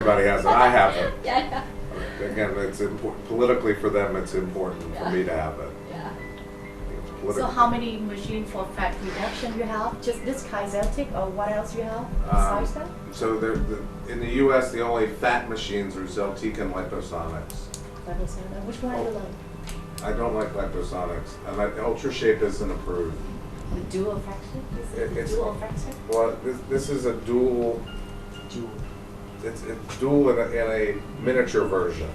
everybody has it. I have it. Yeah. Again, it's important, politically for them, it's important for me to have it. Yeah. So how many machines for fat reduction you have? Just this Zeltic or what else you have besides that? So in the U.S., the only fat machines are Zeltic and Liposonics. Which one do you like? I don't like Liposonics, and UltraShape isn't approved. The dual fraction? It's Dual fraction? Well, this is a dual. It's dual in a miniature version,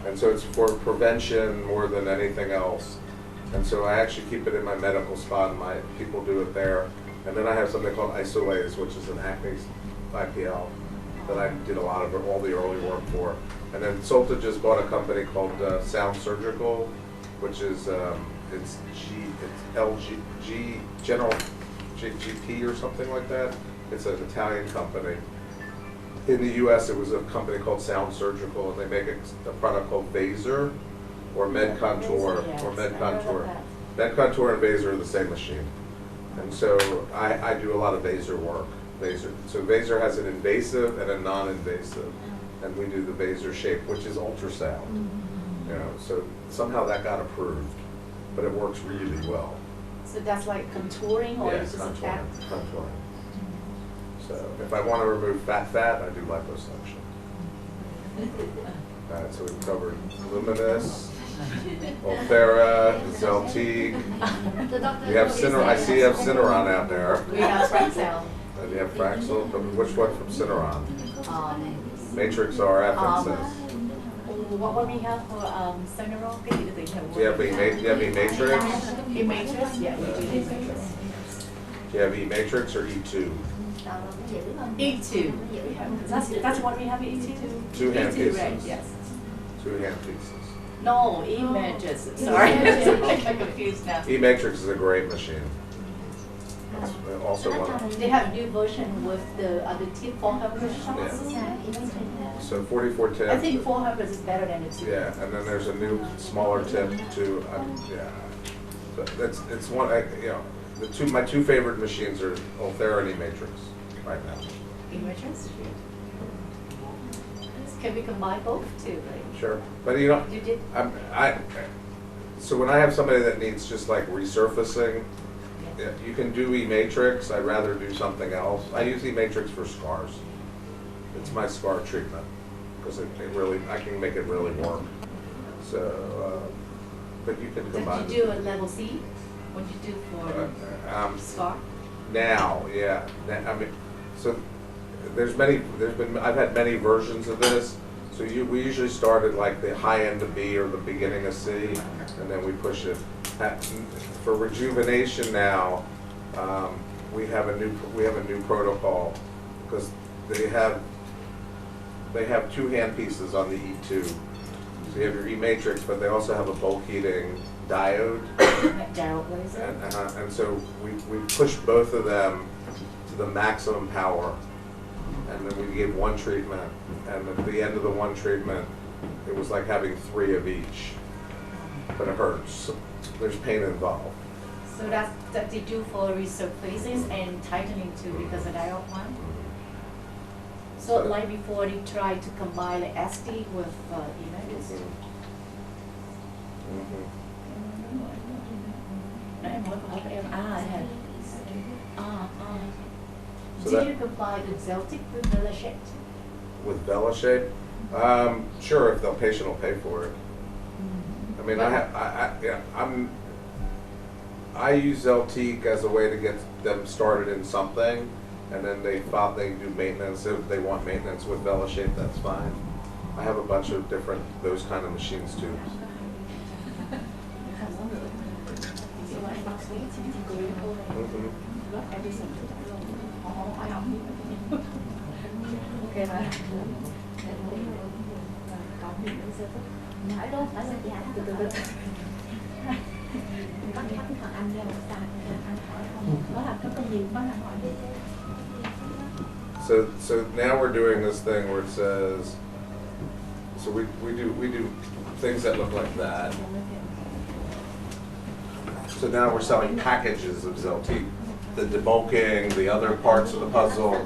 and so it's for prevention more than anything else. And so I actually keep it in my medical spa, and my people do it there. And then I have something called Isolase, which is an acne IPL that I did a lot of all the early work for. And then Solta just bought a company called Sound Surgical, which is it's LG General GP or something like that. It's an Italian company. In the U.S., it was a company called Sound Surgical, and they make a product called Vaser or Med Contour or Med Contour. Med Contour and Vaser are the same machine, and so I do a lot of Vaser work. So Vaser has an invasive and a non-invasive, and we do the Vaser shape, which is ultrasound. You know, so somehow that got approved, but it works really well. So that's like contouring or Yes, just a fat? contouring. So if I want to remove fat, I do liposuction. Alright, so we've covered Luminous, Ulthera, Zeltic. You have Cineron. I see you have Cineron out there. We have Fraxel. And you have Fraxel. But which one from Cineron? Matrix RF and Cis. What we have for Cineron? Do you have E-Matrix? E-Matrix? Yeah, we do E-Matrix. Do you have E-Matrix or E2? E2. That's what we have E2? Two hand E2, pieces. right, yes. Two hand pieces. No, E-Matrix. Sorry, I'm confused now. E-Matrix is a great machine. It's also one. They have a new version with the other tip 400 shots. So 4410. I think 400 is better than the 2. Yeah, and then there's a new smaller tip too. Yeah, but it's one. My two favorite machines are Ulthera and E-Matrix right now. E-Matrix? Can we combine both too, right? Sure, but you know, so when I have somebody that needs just like resurfacing, yeah, you can do E-Matrix. I'd rather do something else. I use E-Matrix for scars. It's my scar treatment because I can make it really work. So, but you can combine. Did you do a level C? What did you do for scar? Now, yeah. I mean, so I've had many versions of this. So we usually started like the high end of B or the beginning of C, and then we push it. For rejuvenation now, we have a new protocol because they have two hand pieces on the E2. So you have your E-Matrix, but they also have a bulk heating diode. And so we pushed both of them to the maximum power, and then we gave one treatment. And at the end of the one treatment, it was like having 3 of each, but it hurts. There's pain involved. So that they do for resurfaces and tightening too because of diode one. So like before they tried to combine the SD with E-Matrix. Did you combine the Zeltic with VelaShape? With VelaShape? Sure, if the patient will pay for it. I mean, I use Zeltic as a way to get them started in something, and then they do maintenance. If they want maintenance with VelaShape, that's fine. I have a bunch of those kind of machines too. So now we're doing this thing where it says, so we do things that look like that. So now we're selling packages of Zeltic, the debulking, the other parts of the puzzle.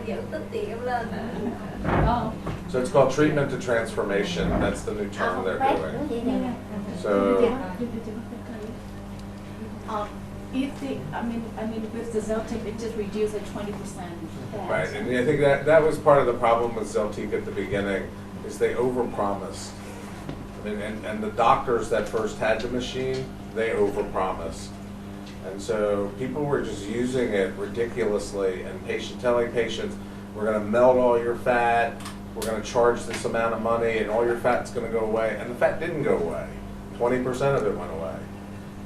dẫn tích điểm lên hả? Oh. So it's called treatment to transformation. That's the new term they're doing. So If the, I mean, with the Zeltic, it just reduced like 20%. right, and I think that was part of the problem with Zeltiq at the beginning, is they overpromised. I mean, and the doctors that first had the machine, they overpromised. And so people were just using it ridiculously, and telling patients, we're going to melt all your fat, we're going to charge this amount of money, and all your fat's going to go away. And the fat didn't go away. 20% of it went away.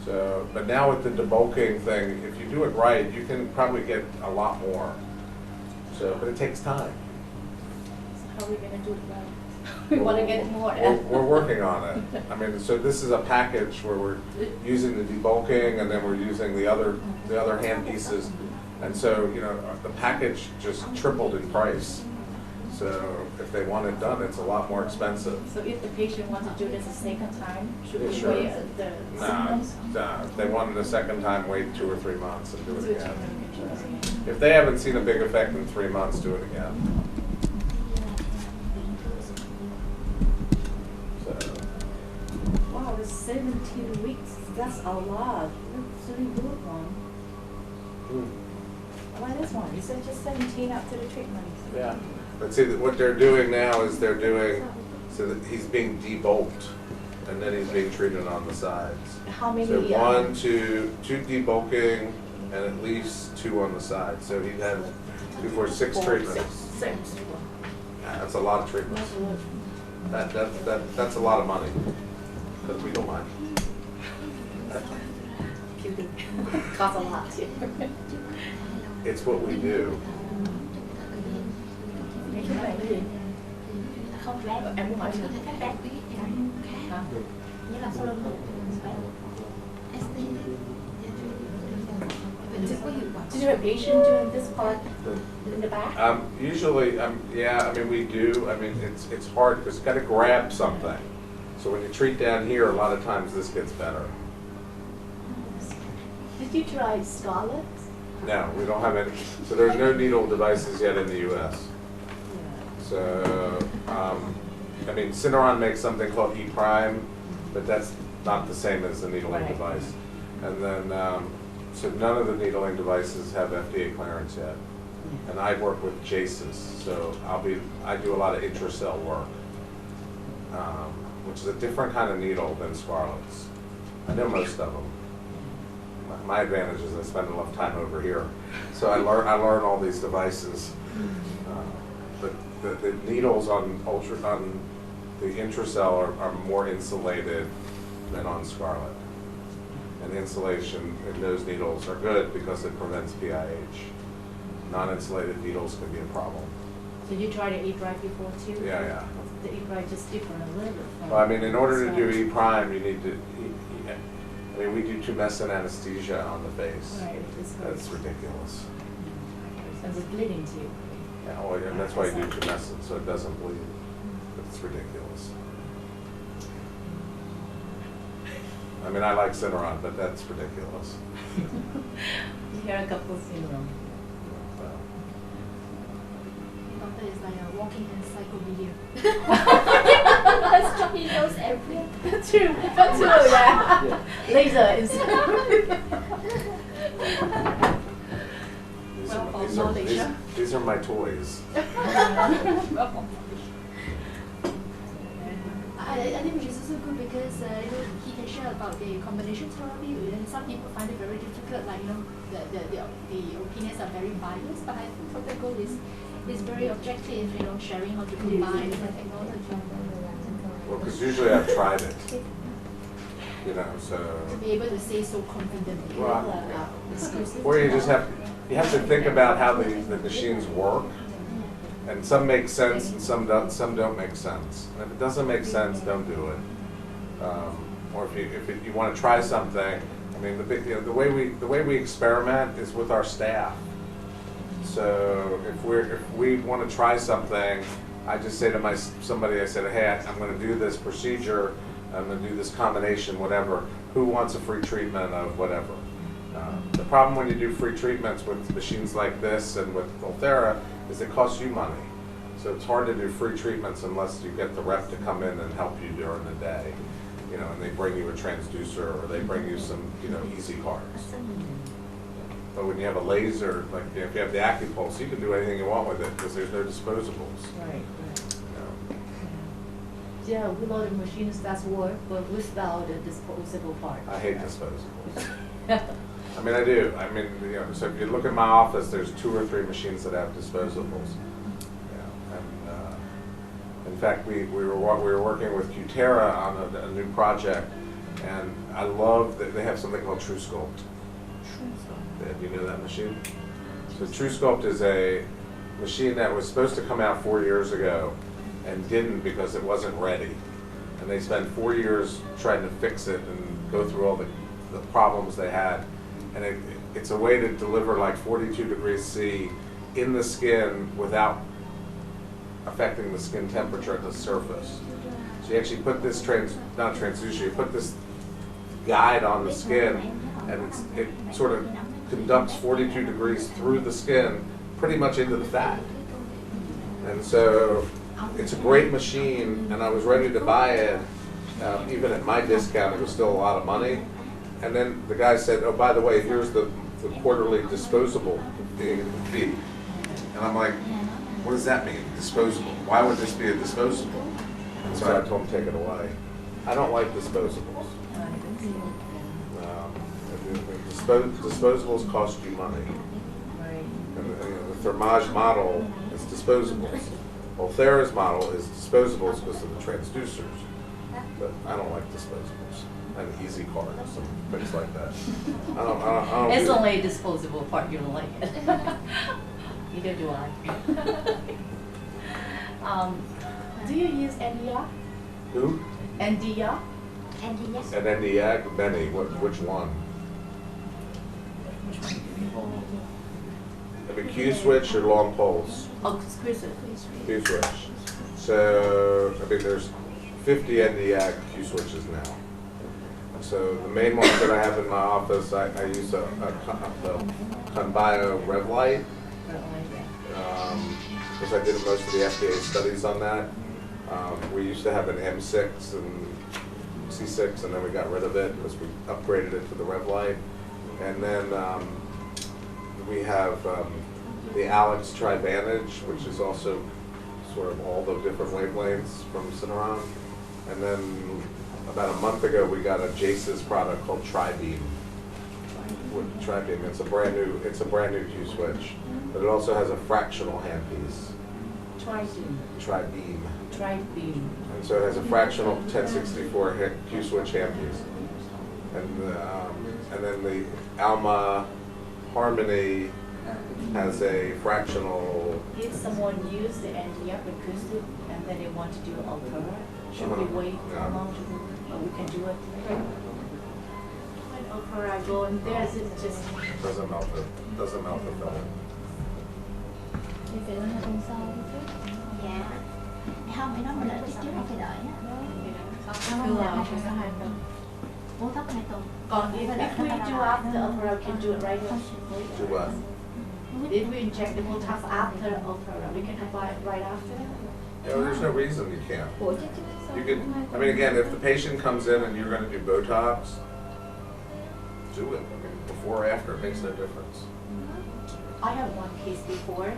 So, but now with the debulking thing, if you do it right, you can probably get a lot more. So, but it takes time. So how are we going to do it right? We want to get more. We're working on it. I mean, so this is a package where we're using the debulking, and then we're using the other hand pieces. And so, you know, the package just tripled in price. So if they want it done, it's a lot more expensive. So if the patient wants to do this a second time, should we Sure. wait the symptoms? Nah, if they want it a second time, wait 2 or 3 months and do it Do it again. again. If they haven't seen a big effect in 3 months, do it again. So, Wow, it's 17 weeks. That's a lot. That's a really good one. Why this one? You said just 17 after the treatment. yeah. But see, what they're doing now is they're doing, so that he's being debulked, and then he's being treated on the sides. How many? So 1, 2 debulking, and at least 2 on the side. So he'd have 2, 4, 6 treatments. Six. Yeah, that's a lot of treatments. That's a lot of money, because we don't mind. Costs a lot too. It's what we do. Cái này cái gì? Không lẽ em muốn hỏi sự khác. Hả? Nghĩa là sau lưng Did you have a patient doing this part in the back? Usually, yeah, I mean, we do. I mean, it's hard because you got to grab something. So when you treat down here, a lot of times this gets better. Did you try Scarlet? No, we don't have any. So there's no needle devices yet in the U.S. So, I mean, Syneron makes something called E prime, but that's not the same as the needling Right. device. And then, so none of the needling devices have FDA clearance yet. And I work with JASIS, so I do a lot of intracell work, which is a different kind of needle than Scarlett's. I know most of them. My advantage is I spend enough time over here, so I learn all these devices. But the needles on the intracell are more insulated than on Scarlett. And insulation in those needles are good because it prevents PIH. Non-insulated needles can be a problem. So you tried the E-Drive before too? Yeah. The E-Drive just different a little bit from. Well, I mean, in order to do Scarlet. E prime, you need to. I mean, we do tumescent anesthesia on the face. Right, it's That's ridiculous. And it's bleeding too. Yeah, well, and that's why you do tumescent, so it doesn't bleed. It's ridiculous. I mean, I like Syneron, but that's ridiculous. You hear a couple syndrome. Doctor is like a walking encyclopedia. He He knows everything. True, yeah. Laser is. These are my toys. I think which is also good because he can share about the combination therapy, and some people find it very difficult, like the opinions are very biased. But I think Dr. Gold is very objective, sharing how to combine different technology. Well, because usually I've tried it, so. To be able to say so confidently. Well, or you have to think about how the machines work, and some make sense and some don't make sense. And if it doesn't make sense, don't do it. Or if you want to try something, I mean, the way we experiment is with our staff. So if we want to try something, I just say to somebody, I said, hey, I'm going to do this procedure, I'm going to do this combination, whatever. Who wants a free treatment of whatever? The problem when you do free treatments with machines like this and with Volterra is it costs you money. So it's hard to do free treatments unless you get the rep to come in and help you during the day. You know, and they bring you a transducer or they bring you some, you know, easy cards. But when you have a laser, like if you have the AccuPulse, you can do anything you want with it because there's no disposables. Right. You know. Yeah, we lot of machines does work, but without the disposable part. I hate disposables. I mean, I do. I mean, you know, so if you look at my office, there's 2 or 3 machines that have disposables. Yeah, and in fact, we were working with Cutera on a new project, and I love that they have something called TrueSculpt. Do you know that machine? So TrueSculpt is a machine that was supposed to come out 4 years ago and didn't because it wasn't ready. And they spent 4 years trying to fix it and go through all the problems they had. And it's a way to deliver like 42 degrees C in the skin without affecting the skin temperature at the surface. So you actually put this not transducer, you put this guide on the skin, and it sort of conducts 42 degrees through the skin pretty much into the fat. And so it's a great machine, and I was ready to buy it. Even at my discount, it was still a lot of money. And then the guy said, oh, by the way, here's the quarterly disposable fee. And I'm like, what does that mean, disposable? Why would this be a disposable? And so I told him, take it away. I don't like disposables. Disposables cost you money. And the Thermage model is disposables. Volterra's model is disposables because of the transducers. But I don't like disposables. And easy cards and things like that. I don't It's do only a disposable part you don't like it. Neither do I. Do you use NDR? Who? NDR? And yes. And then the Benny, which one? I mean, Q switch or long poles? Oh, squeeze it. Q switch. So, I mean, there's 50 NDR Q switches now. So the main ones that I have in my office, I use the Conbio Rev Light, because I did most of the FDA studies on that. We used to have an M6 and C6, and then we got rid of it because we upgraded it to the Rev Light. And then we have the Alex Tri-Vantage, which is also sort of all the different wavelengths from Cineron. And then about a month ago, we got a Jace's product called Tri-Beam. Tri-Beam, it's a brand new Q switch, but it also has a fractional handpiece. Tri-Beam. Tri-Beam. And so it has a fractional 1064 Q switch handpiece. And then the Alma Harmony has a fractional. If someone use the NDR acoustic and then they want to do Ultra, should we wait how long to do it? Or we can do it later? When Ultra go in there, is it just... Doesn't melt the film. Thì phải là tuần sau đi chứ. Dạ. Không, thì nó mình đợi trước không phải đợi á. Không, là 2 tuần. Bố tóc 2 tuần. Còn if we do after Ultra, we can do it right now. Do what? If we inject the Botox after Ultra, we can apply it right after? Yeah, well, there's no reason you can't. You can, I mean, again, if the patient comes in and you're going to do Botox, do it. I mean, before or after, it makes no difference. I have one case before.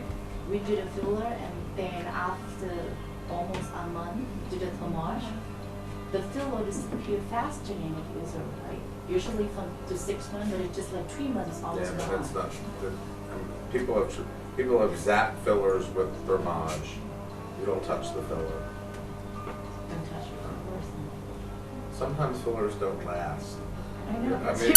We did a filler, and then after almost a month, did a Thermage. The filler disappeared faster than it was, like usually from to 6 months, but it's just like 3 months almost Yeah, gone. but that's not. I mean, people have zapped fillers with Thermage. You don't touch the filler. Don't touch it. Sometimes fillers don't last. I know. I mean.